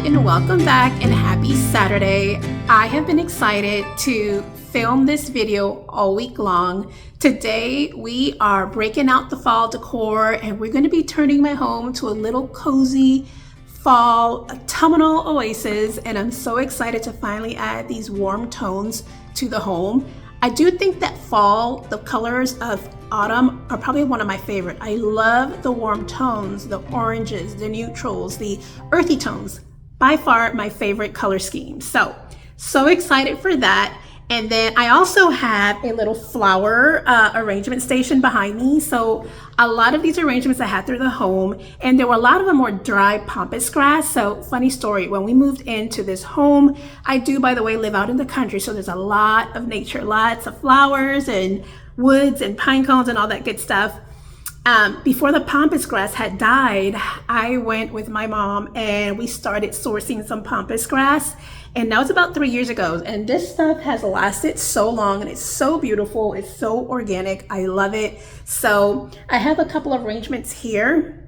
and welcome back and happy Saturday. I have been excited to film this video all week long. Today we are breaking out the fall decor and we're going to be turning my home to a little cozy fall autumnal oasis, and I'm so excited to finally add these warm tones to the home. I do think that fall, the colors of autumn are probably one of my favorite. I love the warm tones, the oranges, the neutrals, the earthy tones. By far my favorite color scheme. So excited for that. And then I also have a little flower arrangement station behind me. So a lot of these arrangements I had through the home, and there were a lot of them were dry pampas grass. So funny story, when we moved into this home, I do, by the way, live out in the country. So there's a lot of nature, lots of flowers and woods and pine cones and all that good stuff. Before the pampas grass had died, I went with my mom and we started sourcing some pampas grass. And that was about 3 years ago. And this stuff has lasted so long and it's so beautiful. It's so organic. I love it. So I have a couple of arrangements here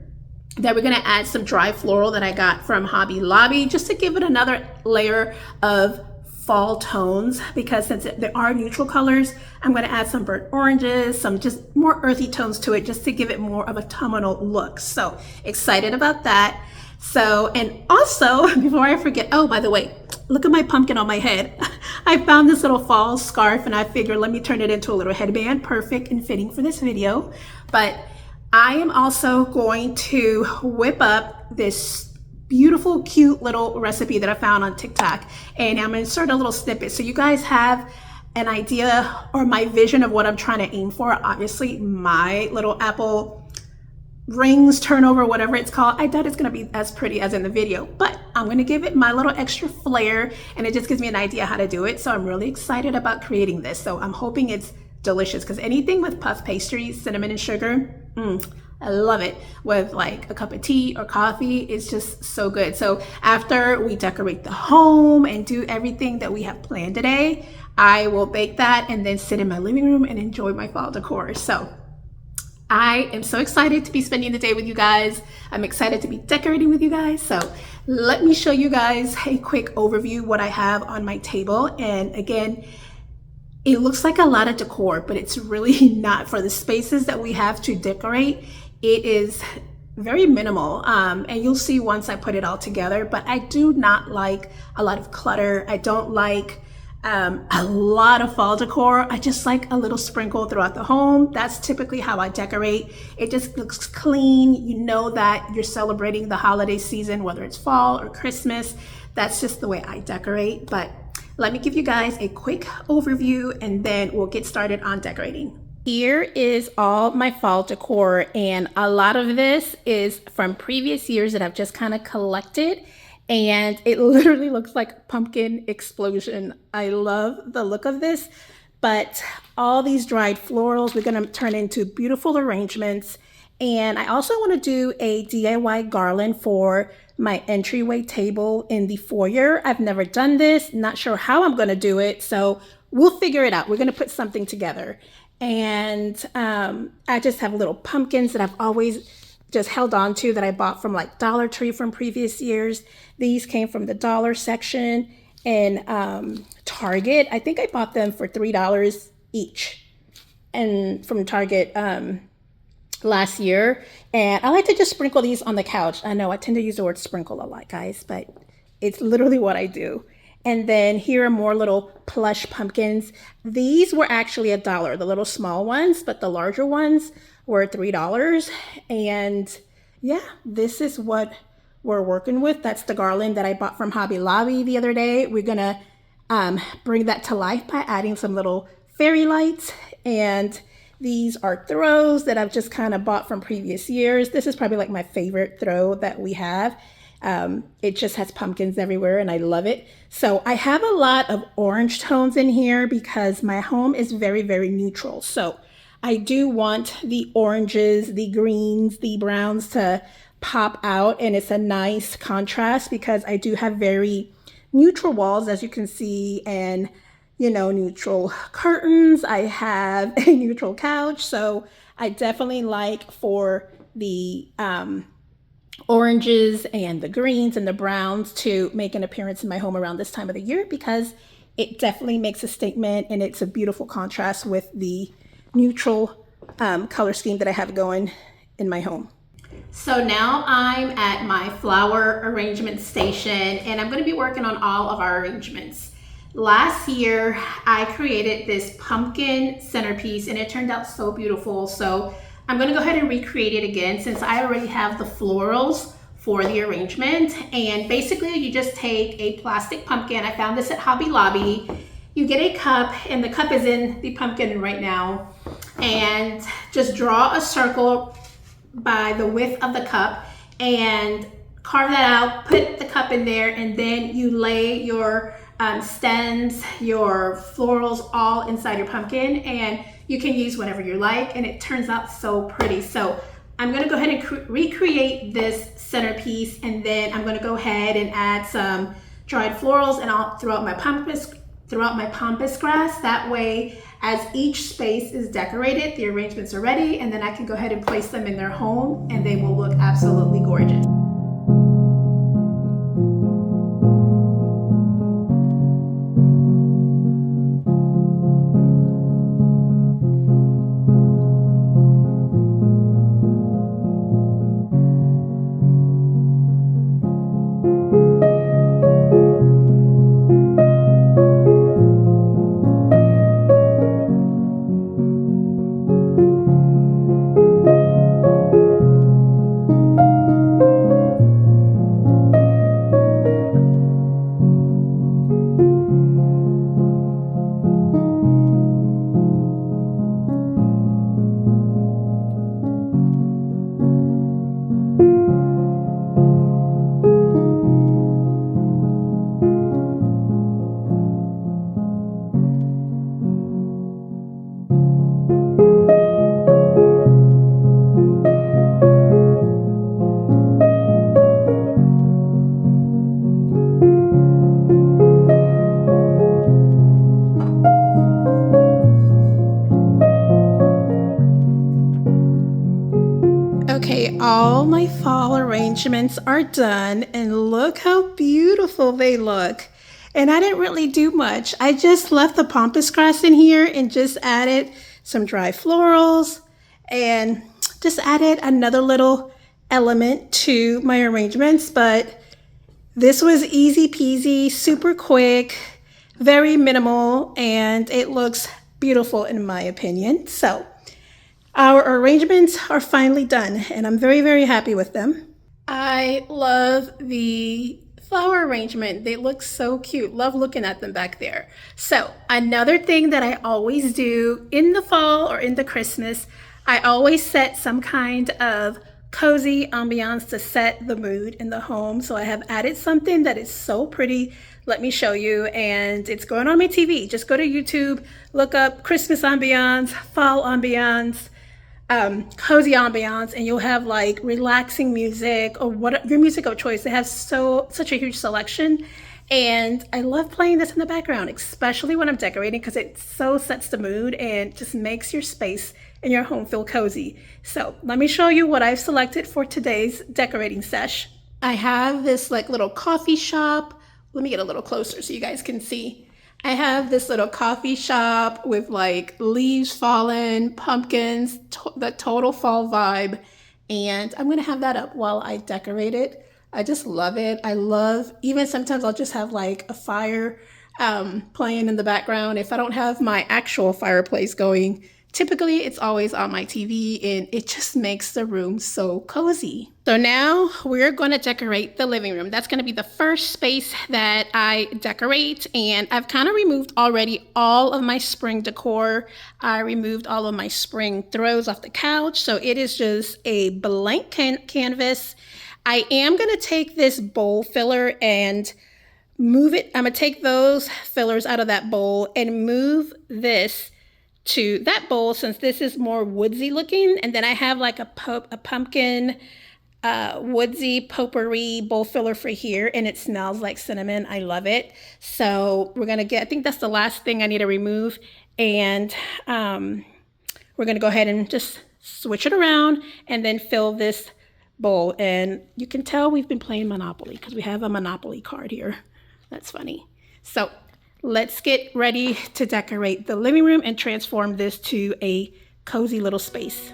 that we're gonna add some dry floral that I got from Hobby Lobby just to give it another layer of fall tones, because since there are neutral colors, I'm going to add some burnt oranges, some just more earthy tones to it just to give it more of a autumnal look. So excited about that. So, and also before I forget, oh, by the way, look at my pumpkin on my head. I found this little fall scarf and I figured let me turn it into a little headband, perfect and fitting for this video. But I am also going to whip up this beautiful, cute little recipe that I found on TikTok, and I'm gonna insert a little snippet so you guys have an idea or my vision of what I'm trying to aim for. Obviously, my little apple rings, turnover, whatever it's called, I doubt it's gonna be as pretty as in the video, but I'm gonna give it my little extra flair, and it just gives me an idea how to do it. So I'm really excited about creating this. So I'm hoping it's delicious, because anything with puff pastry, cinnamon and sugar, I love it with like a cup of tea or coffee. It's just so good. So after we decorate the home and do everything that we have planned today, I will bake that and then sit in my living room and enjoy my fall decor. So I am so excited to be spending the day with you guys. I'm excited to be decorating with you guys. So let me show you guys a quick overview what I have on my table. And again, it looks like a lot of decor, but it's really not. For the spaces that we have to decorate, it is very minimal, and you'll see once I put it all together. But I do not like a lot of clutter. I don't like a lot of fall decor. I just like a little sprinkle throughout the home. That's typically how I decorate. It just looks clean. You know that you're celebrating the holiday season, whether it's fall or Christmas. That's just the way I decorate. But let me give you guys a quick overview and then we'll get started on decorating. Here is all my fall decor, and a lot of this is from previous years that I've just kind of collected, and it literally looks like pumpkin explosion. I love the look of this, but all these dried florals we're going to turn into beautiful arrangements. And I also want to do a DIY garland for my entryway table in the foyer. I've never done this, not sure how I'm going to do it, so we'll figure it out. We're going to put something together. And I just have little pumpkins that I've always just held on to that I bought from like Dollar Tree from previous years. These came from the dollar section in Target. I think I bought them for $3 each, and from Target last year. And I like to just sprinkle these on the couch. I know I tend to use the word sprinkle a lot, guys, but it's literally what I do. And then here are more little plush pumpkins. These were actually $1, the little small ones, but the larger ones were $3. And yeah, this is what we're working with. That's the garland that I bought from Hobby Lobby the other day. We're gonna bring that to life by adding some little fairy lights. And these are throws that I've just kind of bought from previous years. This is probably like my favorite throw that we have. It just has pumpkins everywhere and I love it. So I have a lot of orange tones in here because my home is very, very neutral. So I do want the oranges, the greens, the browns to pop out, and it's a nice contrast because I do have very neutral walls, as you can see, and neutral curtains. I have a neutral couch. So I definitely like for the oranges and the greens and the browns to make an appearance in my home around this time of the year, because it definitely makes a statement and it's a beautiful contrast with the neutral color scheme that I have going in my home. So now I'm at my flower arrangement station and I'm going to be working on all of our arrangements. Last year I created this pumpkin centerpiece and it turned out so beautiful. So I'm going to go ahead and recreate it again since I already have the florals for the arrangement. And basically you just take a plastic pumpkin. I found this at Hobby Lobby. You get a cup and the cup is in the pumpkin right now, and just draw a circle by the width of the cup and carve that out, put the cup in there, and then you lay your stems, your florals all inside your pumpkin, and you can use whatever you like, and it turns out so pretty. So I'm going to go ahead and recreate this centerpiece, and then I'm going to go ahead and add some dried florals and all throughout my pampas grass. That way, as each space is decorated, the arrangements are ready, and then I can go ahead and place them in their home and they will look absolutely gorgeous. Okay, all my fall arrangements are done, and look how beautiful they look. And I didn't really do much. I just left the pampas grass in here and just added some dry florals and just added another little element to my arrangements. But this was easy peasy, super quick, very minimal, and it looks beautiful in my opinion. So our arrangements are finally done, and I'm very, very happy with them. I love the flower arrangement. They look so cute. Love looking at them back there. So another thing that I always do in the fall or in the Christmas, I always set some kind of cozy ambiance to set the mood in the home. So I have added something that is so pretty. Let me show you. And it's going on my TV. Just go to YouTube, look up Christmas ambiance, fall ambiance, cozy ambiance, and you'll have like relaxing music or what your music of choice. They have such a huge selection, and I love playing this in the background, especially when I'm decorating, because it so sets the mood and just makes your space in your home feel cozy. So let me show you what I've selected for today's decorating sesh. I have this like little coffee shop. Let me get a little closer so you guys can see. I have this little coffee shop with like leaves falling, pumpkins, the total fall vibe. And I'm going to have that up while I decorate it. I just love it. I love, even sometimes I'll just have like a fire playing in the background. If I don't have my actual fireplace going, typically it's always on my TV, and it just makes the room so cozy. So now we're going to decorate the living room. That's going to be the first space that I decorate, and I've kind of removed already all of my spring decor. I removed all of my spring throws off the couch, so it is just a blank canvas. I am going to take this bowl filler and move it. I'm going to take those fillers out of that bowl and move this to that bowl, since this is more woodsy looking. And then I have like a pumpkin woodsy potpourri bowl filler for here, and it smells like cinnamon. I love it. So we're gonna I think that's the last thing I need to remove, and we're gonna go ahead and just switch it around and then fill this bowl. And you can tell we've been playing Monopoly because we have a Monopoly card here. That's funny. So let's get ready to decorate the living room and transform this to a cozy little space.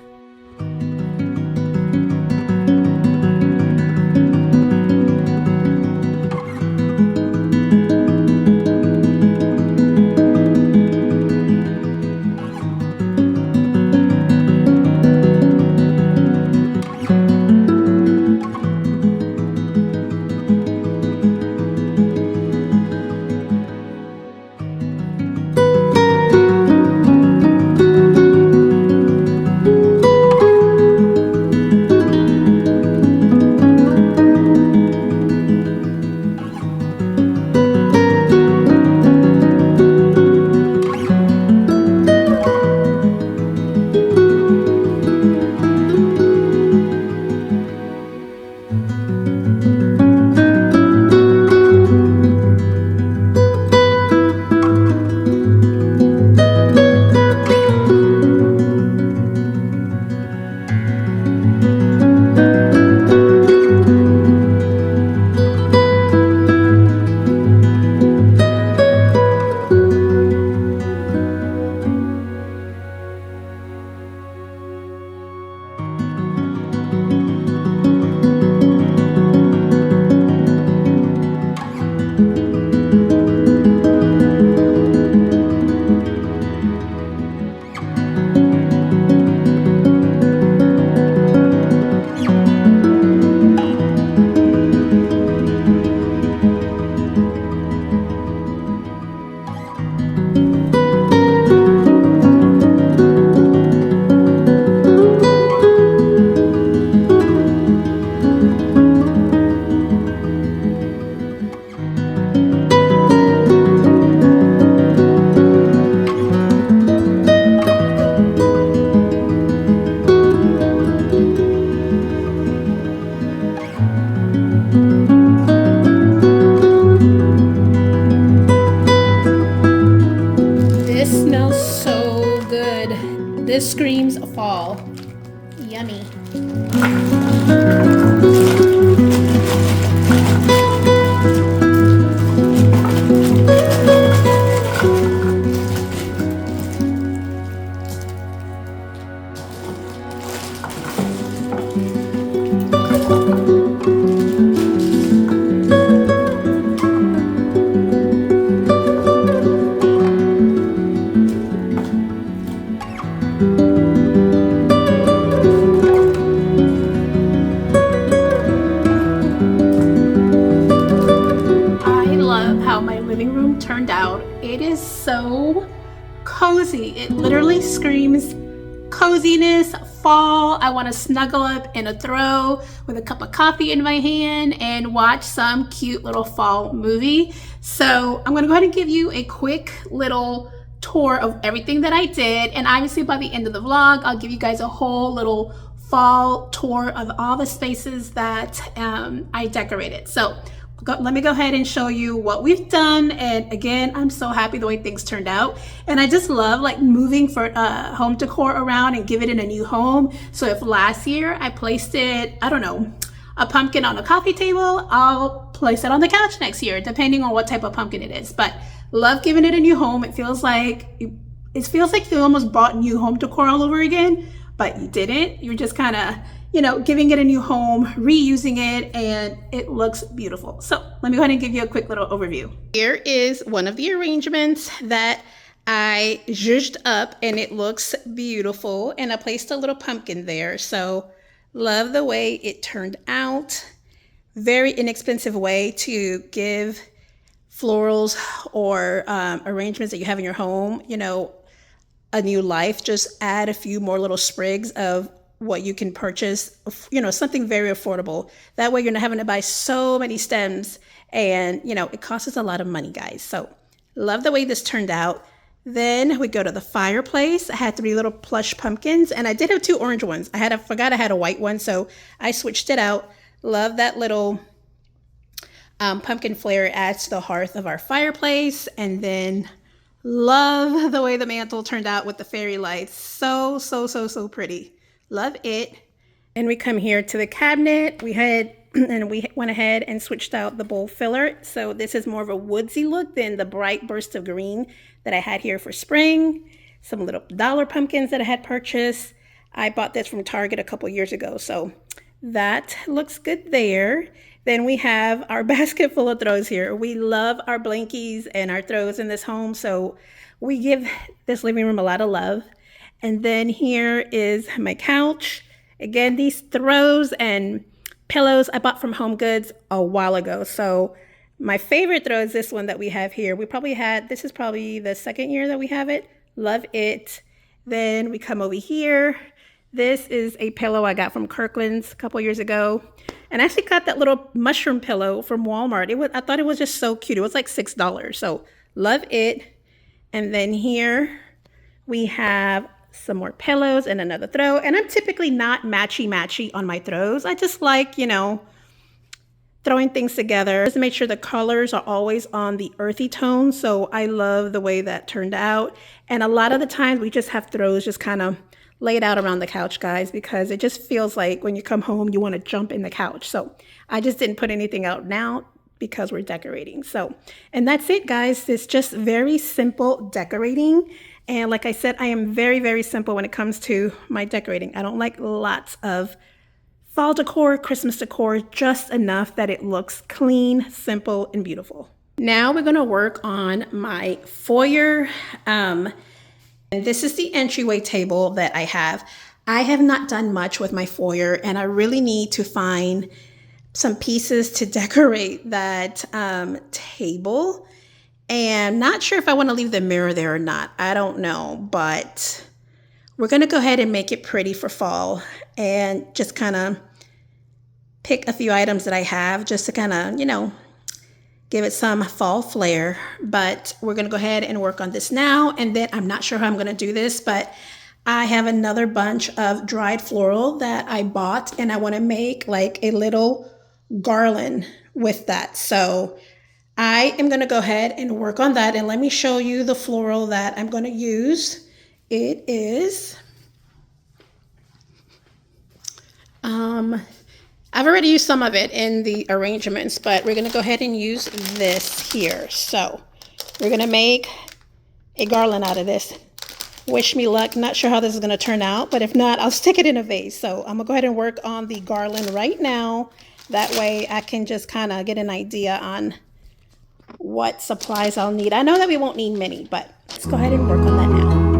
This smells so good. This screams fall. Yummy. Turned out. It is so cozy. It literally screams coziness, fall. I want to snuggle up in a throw with a cup of coffee in my hand and watch some cute little fall movie. So I'm going to go ahead and give you a quick little tour of everything that I did. And obviously by the end of the vlog, I'll give you guys a whole little fall tour of all the spaces that I decorated. So let me go ahead and show you what we've done. And again, I'm so happy the way things turned out. And I just love like moving for home decor around and give it in a new home. So if last year I placed it, I don't know, a pumpkin on a coffee table, I'll place it on the couch next year, depending on what type of pumpkin it is. But love giving it a new home. It feels like you almost bought new home decor all over again, but you didn't. You're just kind of, you know, giving it a new home, reusing it, and it looks beautiful. So let me go ahead and give you a quick little overview. Here is one of the arrangements that I zhuzhed up, and it looks beautiful. And I placed a little pumpkin there. So love the way it turned out. Very inexpensive way to give florals or arrangements that you have in your home, you know, a new life. Just add a few more little sprigs of what you can purchase, you know, something very affordable. That way you're not having to buy so many stems, and you know, it costs us a lot of money, guys. So love the way this turned out. Then we go to the fireplace. I had 3 little plush pumpkins, and I did have 2 orange ones. I forgot I had a white one, so I switched it out. Love that little pumpkin flare. It adds to the hearth of our fireplace. And then love the way the mantle turned out with the fairy lights. So pretty. Love it. And we come here to the cabinet. We went ahead and switched out the bowl filler. So this is more of a woodsy look than the bright burst of green that I had here for spring. Some little dollar pumpkins that I had purchased. I bought this from Target a couple years ago, so that looks good there. Then we have our basket full of throws here. We love our blankies and our throws in this home, so we give this living room a lot of love. And then here is my couch. Again, these throws and pillows I bought from Home Goods a while ago. So my favorite throw is this one that we have here. This is probably the second year that we have it. Love it. Then we come over here. This is a pillow I got from Kirkland's a couple years ago. And I actually got that little mushroom pillow from Walmart. I thought it was just so cute. It was like $6. So love it. And then here we have some more pillows and another throw. And I'm typically not matchy on my throws. I just like, throwing things together just to make sure the colors are always on the earthy tone. So I love the way that turned out. And a lot of the times we just have throws just kind of laid out around the couch, guys, because it just feels like when you come home, you want to jump in the couch. So I just didn't put anything out now because we're decorating. So, and that's it, guys. It's just very simple decorating. And like I said, I am very simple when it comes to my decorating. I don't like lots of fall decor, Christmas decor, just enough that it looks clean, simple, and beautiful. Now we're gonna work on my foyer. And this is the entryway table that I have. I have not done much with my foyer, and I really need to find some pieces to decorate that table. And not sure if I want to leave the mirror there or not. I don't know, but we're going to go ahead and make it pretty for fall and just kind of pick a few items that I have just to kind of, give it some fall flair. But we're going to go ahead and work on this now. And then I'm not sure how I'm going to do this, but I have another bunch of dried floral that I bought, and I want to make like a little garland with that. So I am going to go ahead and work on that, and let me show you the floral that I'm going to use. It is, I've already used some of it in the arrangements, but we're going to go ahead and use this here. So we're going to make a garland out of this. Wish me luck. Not sure how this is going to turn out, but if not, I'll stick it in a vase. So I'm going to go ahead and work on the garland right now. That way I can just kind of get an idea on what supplies I'll need. I know that we won't need many, but let's go ahead and work on that now.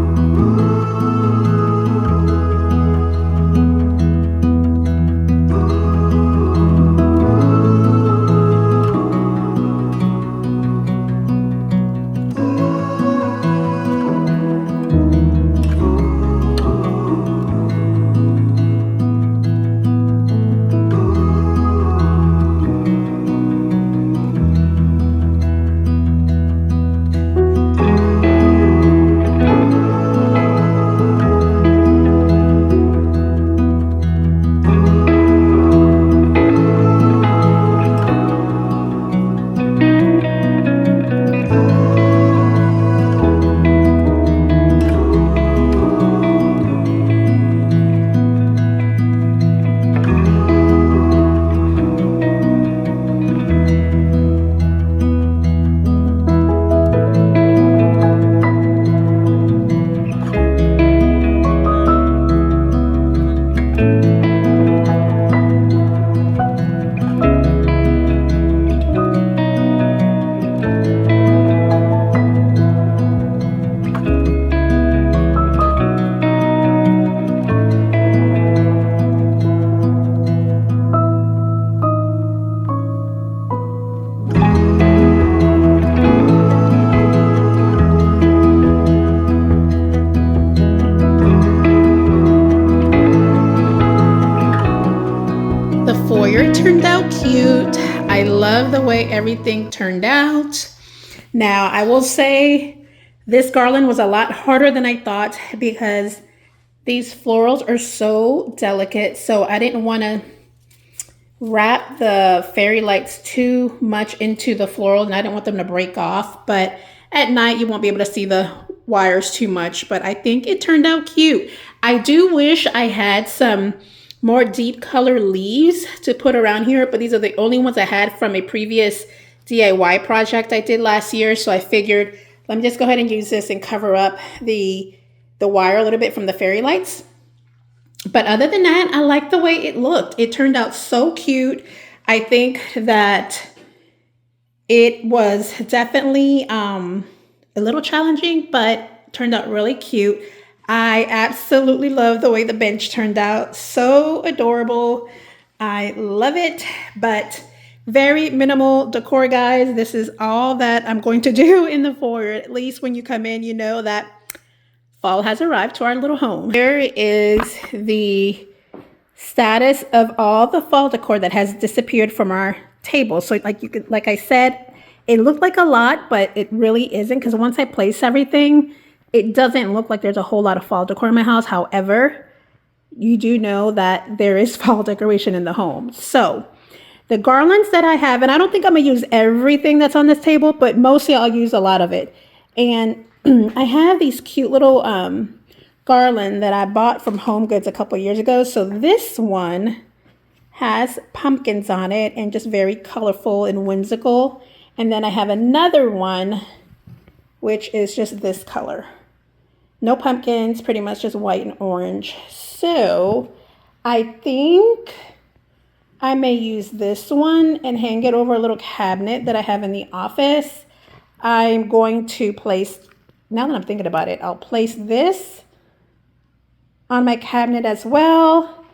Turned out cute. I love the way everything turned out. Now, I will say this garland was a lot harder than I thought because these florals are so delicate. So I didn't want to wrap the fairy lights too much into the floral, and I didn't want them to break off. But at night, you won't be able to see the wires too much, but I think it turned out cute. I do wish I had some more deep color leaves to put around here, but these are the only ones I had from a previous DIY project I did last year. So I figured, let me just go ahead and use this and cover up the wire a little bit from the fairy lights. But other than that, I like the way it looked. It turned out so cute. I think that it was definitely a little challenging, but turned out really cute. I absolutely love the way the bench turned out. So adorable. I love it, but very minimal decor, guys. This is all that I'm going to do in the foyer. At least when you come in, you know that fall has arrived to our little home. Here is the status of all the fall decor that has disappeared from our table. So like I said, it looked like a lot, but it really isn't, because once I place everything, it doesn't look like there's a whole lot of fall decor in my house. However, you do know that there is fall decoration in the home. So the garlands that I have, and I don't think I'm gonna use everything that's on this table, but mostly I'll use a lot of it. And I have these cute little garland that I bought from Home Goods a couple years ago. So this one has pumpkins on it and just very colorful and whimsical. And then I have another one, which is just this color. No pumpkins, pretty much just white and orange. So I think I may use this one and hang it over a little cabinet that I have in the office. I'm going to place, now that I'm thinking about it, I'll place this on my cabinet as well.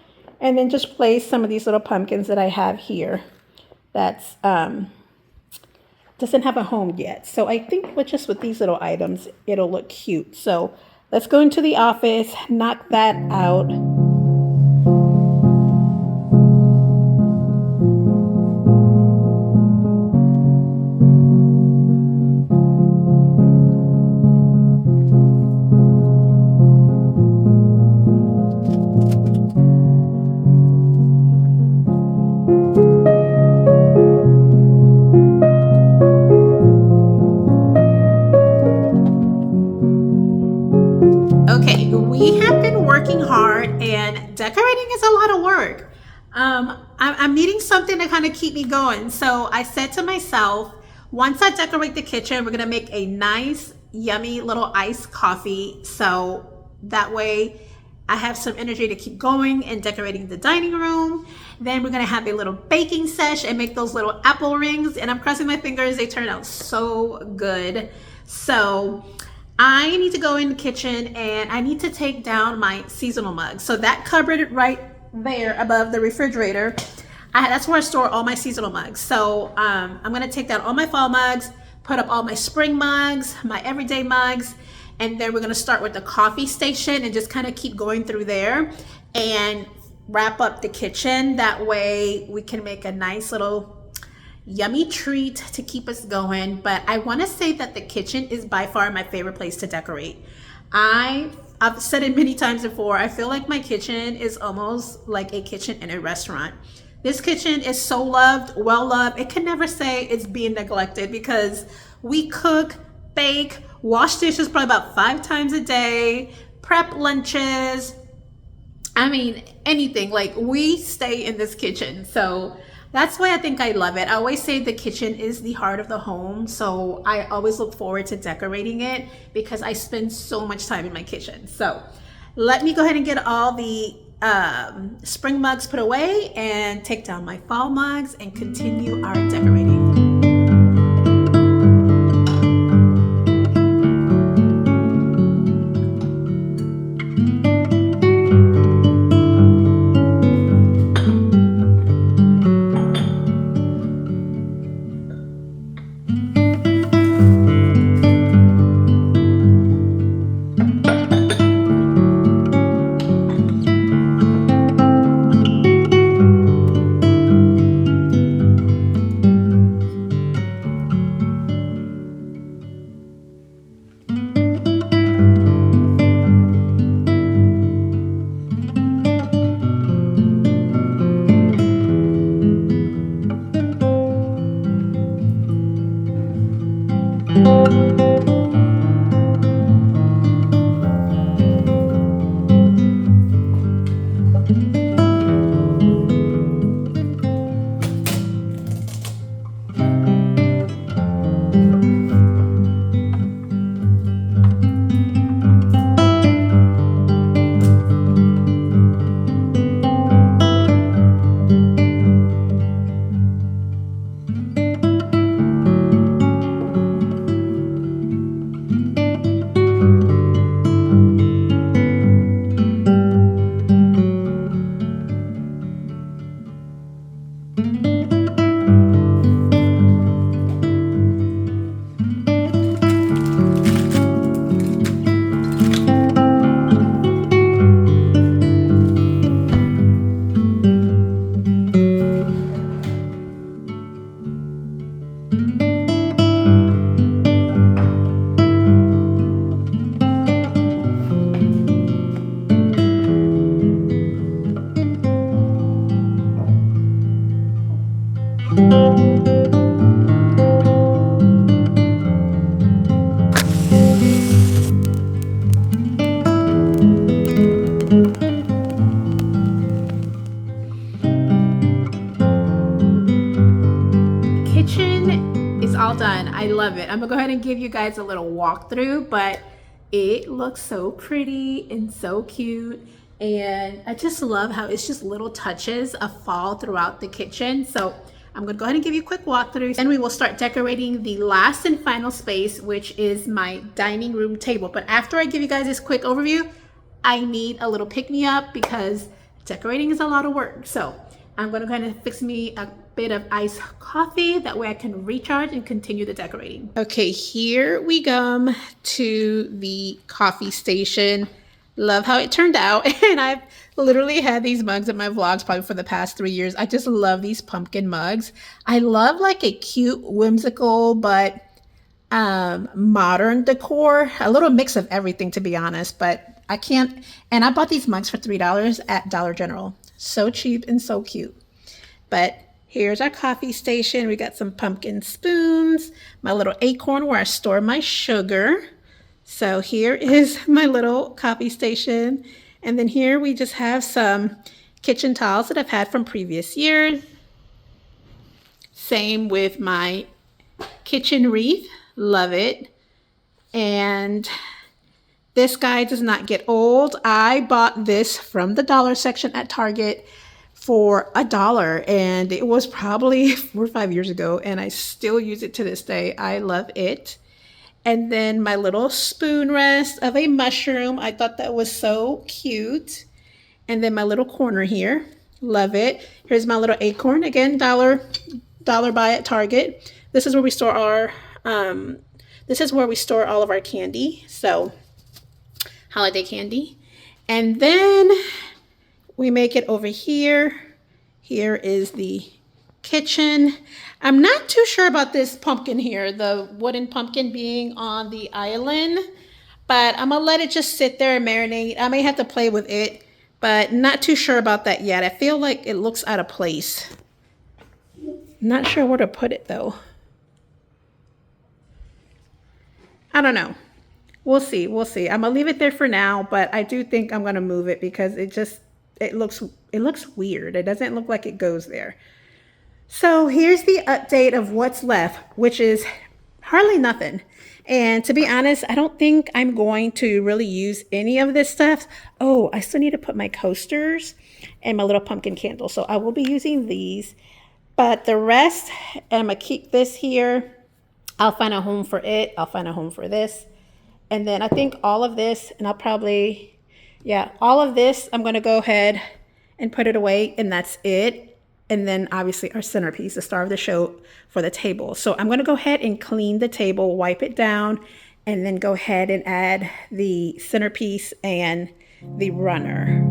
And then just place some of these little pumpkins that I have here. That's doesn't have a home yet. So I think with these little items, it'll look cute. So let's go into the office, knock that out. Okay, we have been working hard, and decorating is a lot of work. I'm needing something to kind of keep me going. So I said to myself, once I decorate the kitchen, we're gonna make a nice, yummy little iced coffee. So that way I have some energy to keep going and decorating the dining room. Then we're gonna have a little baking sesh and make those little apple rings. And I'm crossing my fingers, they turn out so good. So I need to go in the kitchen and I need to take down my seasonal mugs. So that cupboard right there above the refrigerator, that's where I store all my seasonal mugs. So I'm gonna take down all my fall mugs, put up all my spring mugs, my everyday mugs, and then we're gonna start with the coffee station and just kind of keep going through there and wrap up the kitchen. That way we can make a nice little yummy treat to keep us going. But I want to say that the kitchen is by far my favorite place to decorate. I've said it many times before, I feel like my kitchen is almost like a kitchen in a restaurant. This kitchen is so loved, well loved. It can never say it's being neglected, because we cook, bake, wash dishes probably about 5 times a day, prep lunches, I mean anything. Like, we stay in this kitchen. So that's why I think I love it. I always say the kitchen is the heart of the home. So I always look forward to decorating it because I spend so much time in my kitchen. So let me go ahead and get all the spring mugs put away and take down my fall mugs and continue our decorating. Kitchen is all done. I love it. I'm gonna go ahead and give you guys a little walkthrough, but it looks so pretty and so cute. And I just love how it's just little touches of fall throughout the kitchen. So I'm gonna go ahead and give you a quick walkthrough, and we will start decorating the last and final space, which is my dining room table. But after I give you guys this quick overview, I need a little pick-me-up because decorating is a lot of work. So I'm gonna kind of fix me a bit of iced coffee. That way I can recharge and continue the decorating. Okay, here we come to the coffee station. Love how it turned out. And I've literally had these mugs in my vlogs probably for the past 3 years. I just love these pumpkin mugs. I love like a cute, whimsical, but modern decor, a little mix of everything, to be honest. But I can't, and I bought these mugs for $3 at Dollar General. So cheap and so cute. But here's our coffee station. We got some pumpkin spoons, my little acorn where I store my sugar. So here is my little coffee station. And then here we just have some kitchen towels that I've had from previous years. Same with my kitchen wreath. Love it. And this guy does not get old. I bought this from the dollar section at Target for $1, and it was probably 4 or 5 years ago, and I still use it to this day. I love it. And then my little spoon rest of a mushroom. I thought that was so cute. And then my little corner here. Love it. Here's my little acorn. Again, dollar buy at Target. This is where we store our all of our candy. So holiday candy. And then we make it over here. Here is the kitchen. I'm not too sure about this pumpkin here, the wooden pumpkin being on the island, but I'm gonna let it just sit there and marinate. I may have to play with it, but not too sure about that yet. I feel like it looks out of place. Not sure where to put it though. I don't know. We'll see. We'll see. I'm gonna leave it there for now, but I do think I'm gonna move it because it looks weird. It doesn't look like it goes there. So here's the update of what's left, which is hardly nothing. And to be honest, I don't think I'm going to really use any of this stuff. Oh, I still need to put my coasters and my little pumpkin candle. So I will be using these, but the rest, I'm gonna keep this here. I'll find a home for it. I'll find a home for this. And then I think all of this, and I'll probably, yeah, all of this, I'm gonna go ahead and put it away, and that's it. And then obviously our centerpiece, the star of the show for the table. So I'm gonna go ahead and clean the table, wipe it down, and then go ahead and add the centerpiece and the runner.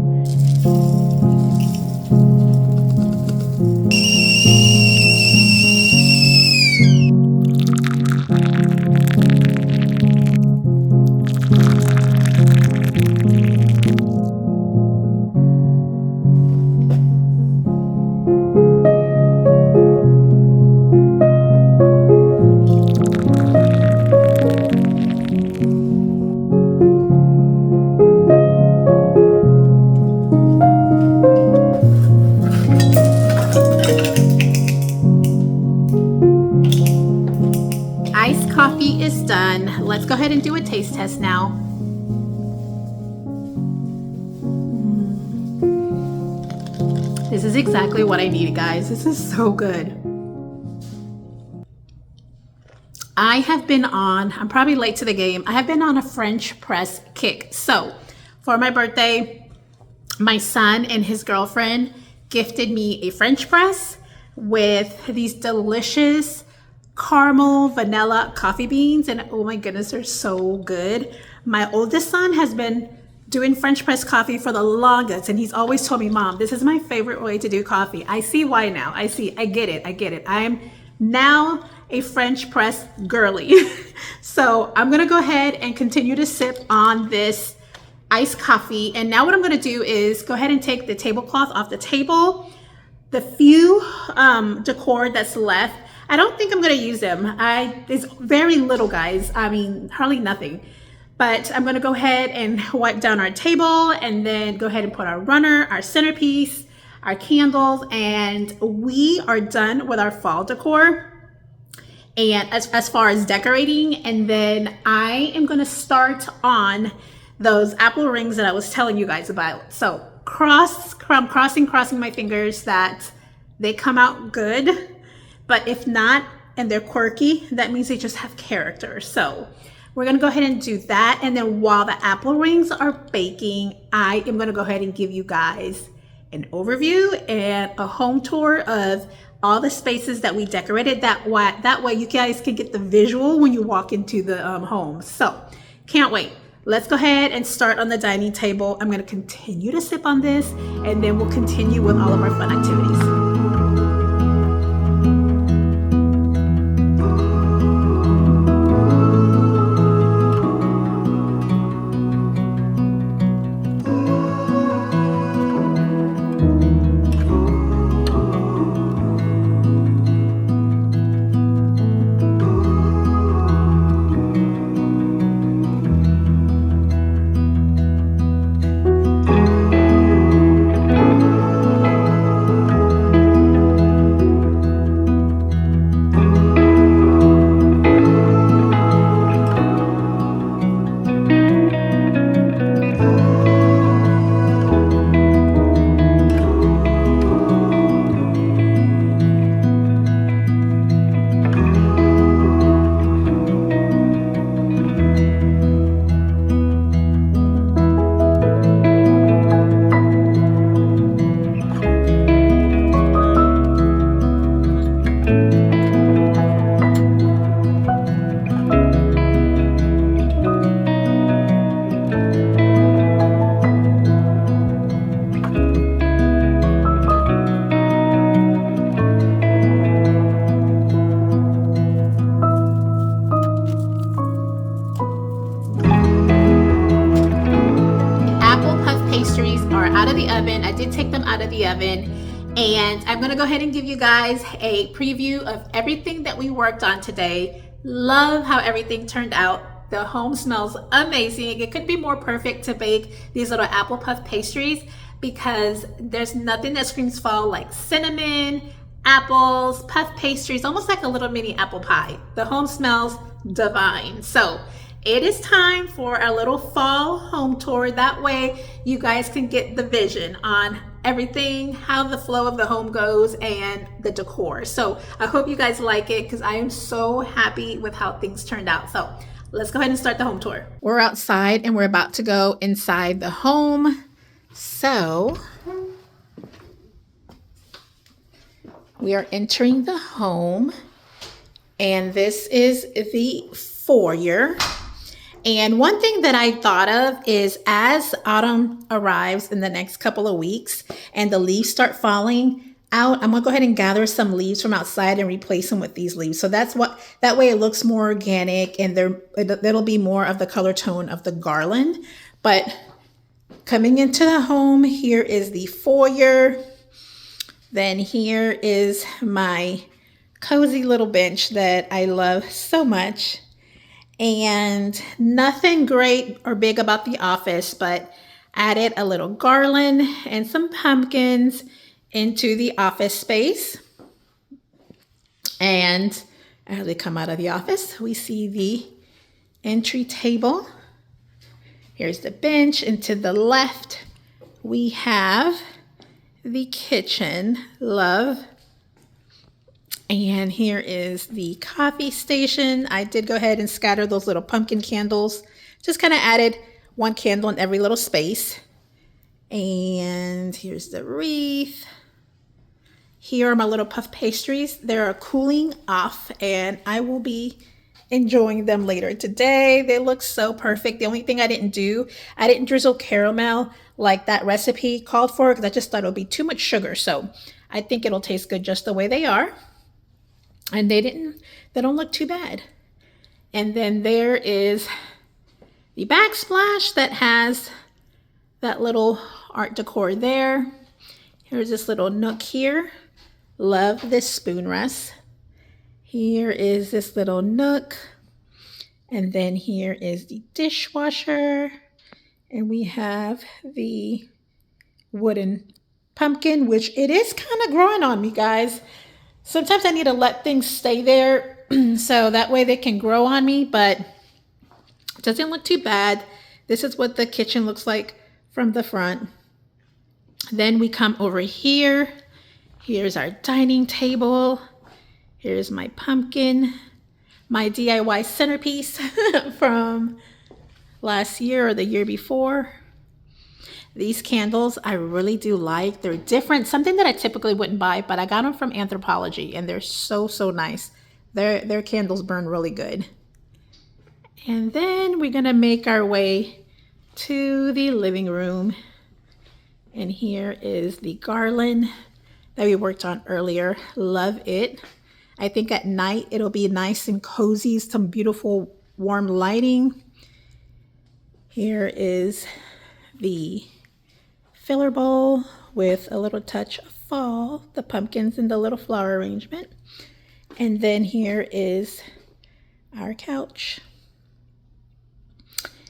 Coffee is done. Let's go ahead and do a taste test now. This is exactly what I needed, guys. This is so good. I have been on, I'm probably late to the game, I have been on a French press kick. So for my birthday, my son and his girlfriend gifted me a French press with these delicious caramel vanilla coffee beans, and oh my goodness, they're so good. My oldest son has been doing French press coffee for the longest, and he's always told me, Mom, this is my favorite way to do coffee. I see why now. I get it. I am now a French press girly. So I'm gonna go ahead and continue to sip on this iced coffee. And now what I'm gonna do is go ahead and take the tablecloth off the table, the few decor that's left, I don't think I'm going to use them. There's very little, guys. I mean, hardly nothing. But I'm going to go ahead and wipe down our table and then go ahead and put our runner, our centerpiece, our candles, and we are done with our fall decor. And as far as decorating, and then I am going to start on those apple rings that I was telling you guys about. So I'm crossing my fingers that they come out good, but if not, and they're quirky, that means they just have character. So we're gonna go ahead and do that. And then while the apple rings are baking, I am gonna go ahead and give you guys an overview and a home tour of all the spaces that we decorated. That way you guys can get the visual when you walk into the home. So can't wait. Let's go ahead and start on the dining table. I'm going to continue to sip on this, and then we'll continue with all of our fun activities. I did take them out of the oven, and I'm gonna go ahead and give you guys a preview of everything that we worked on today. Love how everything turned out. The home smells amazing. It couldn't be more perfect to bake these little apple puff pastries because there's nothing that screams fall like cinnamon, apples, puff pastries, almost like a little mini apple pie. The home smells divine. So it is time for a little fall home tour. That way you guys can get the vision on everything, how the flow of the home goes, and the decor. So I hope you guys like it because I am so happy with how things turned out. So let's go ahead and start the home tour. We're outside and we're about to go inside the home. So we are entering the home, and this is the foyer. And one thing that I thought of is as autumn arrives in the next couple of weeks and the leaves start falling out, I'm gonna go ahead and gather some leaves from outside and replace them with these leaves. So that way it looks more organic, and it'll be more of the color tone of the garland. But coming into the home, here is the foyer. Then here is my cozy little bench that I love so much. And nothing great or big about the office, but added a little garland and some pumpkins into the office space. And as we come out of the office, we see the entry table. Here's the bench, and to the left, we have the kitchen. Love. And here is the coffee station. I did go ahead and scatter those little pumpkin candles. Just kind of added one candle in every little space. And here's the wreath. Here are my little puff pastries. They're cooling off, and I will be enjoying them later today. They look so perfect. The only thing I didn't drizzle caramel like that recipe called for, because I just thought it would be too much sugar. So I think it'll taste good just the way they are. And they don't look too bad. And then there is the backsplash that has that little art decor there. Here's this little nook here. Love this spoon rest. Here is this little nook. And then here is the dishwasher. And we have the wooden pumpkin, which it is kind of growing on me, guys. Sometimes I need to let things stay there so that way they can grow on me, but it doesn't look too bad. This is what the kitchen looks like from the front. Then we come over here. Here's our dining table. Here's my pumpkin, my DIY centerpiece from last year or the year before. These candles I really do like. They're different, something that I typically wouldn't buy, but I got them from Anthropology and they're so nice. Their candles burn really good. And then we're gonna make our way to the living room. And here is the garland that we worked on earlier. Love it. I think at night it'll be nice and cozy, some beautiful warm lighting. Here is the filler bowl with a little touch of fall, the pumpkins and the little flower arrangement. And then here is our couch.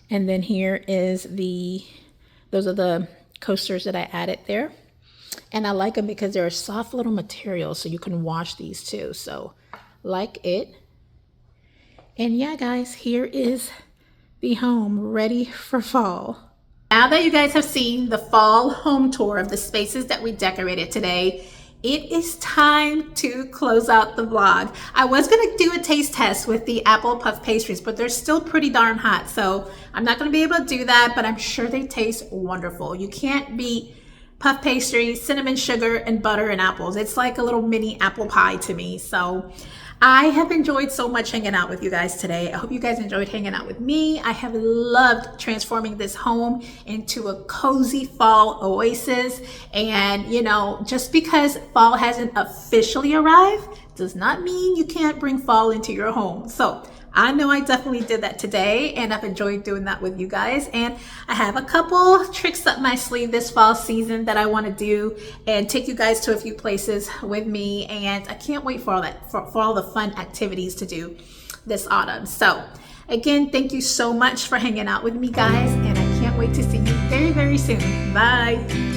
And then here is those are the coasters that I added there. And I like them because they're a soft little material, so you can wash these too. So like it. And yeah, guys, here is the home ready for fall. Now that you guys have seen the fall home tour of the spaces that we decorated today, it is time to close out the vlog. I was gonna do a taste test with the apple puff pastries, but they're still pretty darn hot, so I'm not gonna be able to do that, but I'm sure they taste wonderful. You can't beat puff pastry, cinnamon sugar, and butter and apples. It's like a little mini apple pie to me. So I have enjoyed so much hanging out with you guys today. I hope you guys enjoyed hanging out with me. I have loved transforming this home into a cozy fall oasis. And you know, just because fall hasn't officially arrived does not mean you can't bring fall into your home. So I know I definitely did that today, and I've enjoyed doing that with you guys. And I have a couple tricks up my sleeve this fall season that I want to do and take you guys to a few places with me. And I can't wait for all that, for all the fun activities to do this autumn. So again, thank you so much for hanging out with me, guys, and I can't wait to see you very soon. Bye.